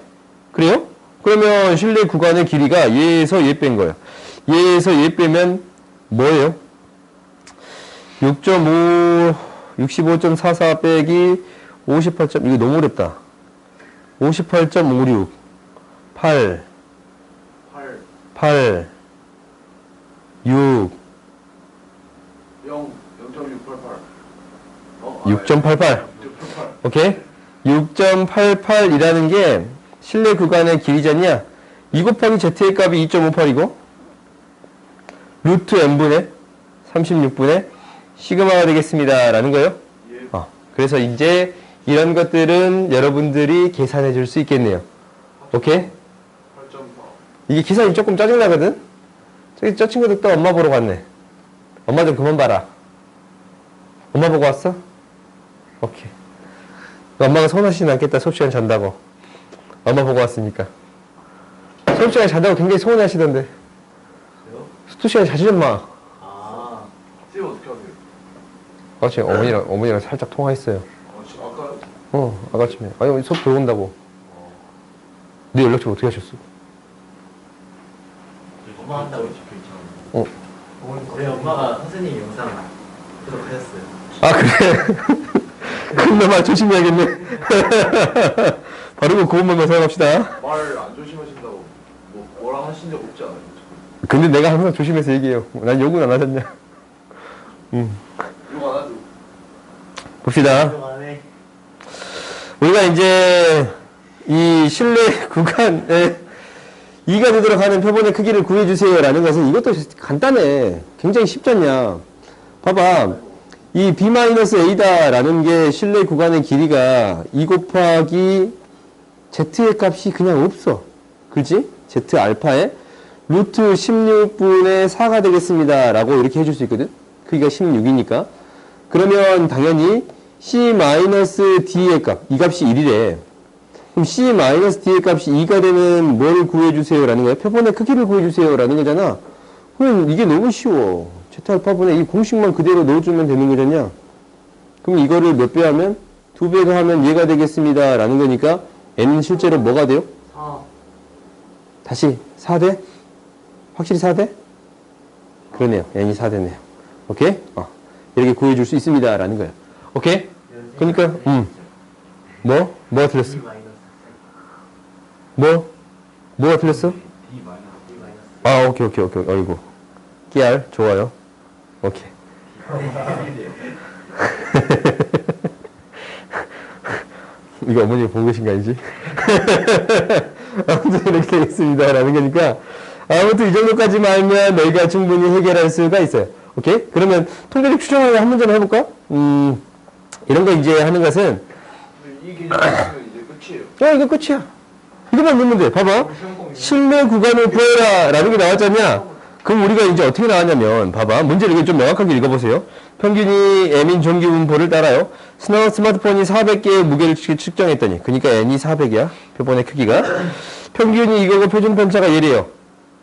그래요? 그러면 신뢰 구간의 길이가 얘에서 얘 뺀 거예요. 얘에서 얘 빼면 뭐예요? 65.44 빼기 58. 이거 너무 어렵다. 58.56 8 6 6.88 오케이? 6.88이라는 게 실내 구간의 길이잖냐? 2 곱하기 Z의 값이 2.58이고 루트 n분의 36분의 시그마가 되겠습니다. 라는 거예요. 그래서 이제 이런 것들은 여러분들이 계산해 줄 수 있겠네요. 오케이? 이게 계산이 조금 짜증나거든? 저 친구들 또 엄마 보러 갔네. 엄마 좀 그만 봐라. 엄마 보고 왔어? 오케이. 엄마가 서운하시진 않겠다. 수업시간 잔다고. 엄마 보고 왔으니까. 수업시간 잔다고 굉장히 서운해 하시던데. 수업시간 자지 좀 마. 쌤 어떻게 하세요? 지금 어머니랑 살짝 통화했어요. 아까요? 아침에. 아니, 수업 들어온다고. 네 연락처 어떻게 하셨어? 엄마 한다고 적혀있잖아. 저희 엄마가 선생님 영상 구독하셨어요. 아, 그래? 그럼 나 조심해야겠네. 바르고 고운 말만 사용합시다. 말 안 조심하신다고 뭐라 하신 적 없지 않아요? 근데 내가 항상 조심해서 얘기해요. 난 욕은 안 하셨냐? 이거 안 하죠? 봅시다. 우리가 이제 이 실내 구간에 2가 되도록 하는 표본의 크기를 구해주세요 라는 것은 이것도 간단해. 굉장히 쉽잖냐. 봐봐. 이 b-a다 라는 게 실내 구간의 길이가 2 곱하기 z의 값이 그냥 없어. 그렇지? z 알파에 루트 16분의 4가 되겠습니다 라고 이렇게 해줄 수 있거든. 크기가 16이니까. 그러면 당연히 c-d의 값, 이 값이 1이래. 그럼 c-d의 값이 2가 되는 뭘 구해주세요 라는 거야? 표본의 크기를 구해주세요 라는 거잖아. 그럼 이게 너무 쉬워. Z알파분의 이 공식만 그대로 넣어주면 되는 거잖냐. 그럼 이거를 몇 배 하면? 2배가 하면 얘가 되겠습니다 라는 거니까 n은 실제로 뭐가 돼요? 4. 다시 4대? 확실히 4대? 그러네요. n이 4대네요. 오케이? 이렇게 구해줄 수 있습니다 라는 거야. 오케이? 그러니까 뭐가 틀렸어? 뭐가 틀렸어? 오케이. 어이구. 깨알, 좋아요. 오케이. 이거 어머니가 보고 계신 거 아니지? 아무튼 이렇게 되겠습니다. 라는 거니까. 아무튼 이 정도까지만 알면 너희가 충분히 해결할 수가 있어요. 오케이? 그러면 통계적 추정을 한 문제만 해볼까? 이런 거 이제 하는 것은. 이 기준 있으면 이제 끝이에요. 이거 끝이야. 이거만 넣으면 돼. 봐봐. 실내 구간을 구해라. 라는 게 나왔잖냐? 그럼 우리가 이제 어떻게 나왔냐면, 봐봐. 문제를 이거 좀 명확하게 읽어보세요. 평균이 M인 전기분포를 따라요. 스마트폰이 400개의 무게를 측정했더니, 그러니까 N이 400이야. 표본의 크기가. 평균이 이거고 표준 편차가 얘래요.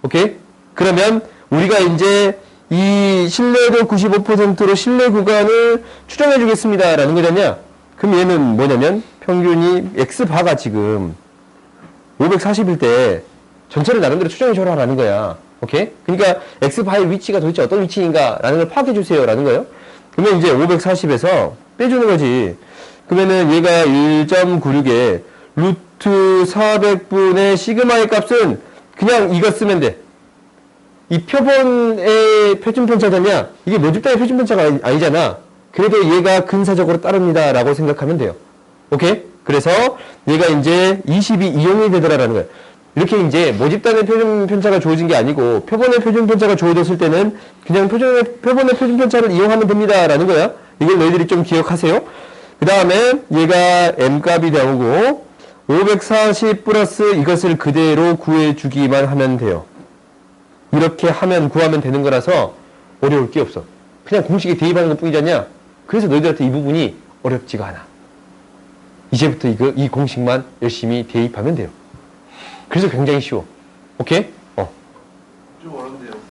오케이? 그러면 우리가 이제 이 신뢰도 95%로 신뢰 구간을 추정해 주겠습니다. 라는 거잖냐? 그럼 얘는 뭐냐면 평균이 X바가 지금 540일 때 전체를 나름대로 추정해 줘라 라는 거야. 오케이? 그러니까 X바의 위치가 도대체 어떤 위치인가 라는 걸 파악해 주세요. 라는 거예요. 그러면 이제 540에서 빼주는 거지. 그러면은 얘가 1.96에 루트 400분의 시그마의 값은 그냥 이거 쓰면 돼. 이 표본의 표준 편차잖냐? 이게 모집단의 표준 편차가 아니잖아. 그래도 얘가 근사적으로 따릅니다. 라고 생각하면 돼요. 오케이? 그래서 얘가 이제 20이 이용이 되더라라는 거예요. 이렇게 이제 모집단의 표준 편차가 주어진 게 아니고 표본의 표준 편차가 주어졌을 때는 그냥 표본의 표준 편차를 이용하면 됩니다. 라는 거야. 이걸 너희들이 좀 기억하세요. 그 다음에 얘가 m값이 나오고 540 플러스 이것을 그대로 구해주기만 하면 돼요. 이렇게 하면 구하면 되는 거라서 어려울 게 없어. 그냥 공식에 대입하는 것 뿐이잖냐? 그래서 너희들한테 이 부분이 어렵지가 않아. 이제부터 이 공식만 열심히 대입하면 돼요. 그래서 굉장히 쉬워. 오케이?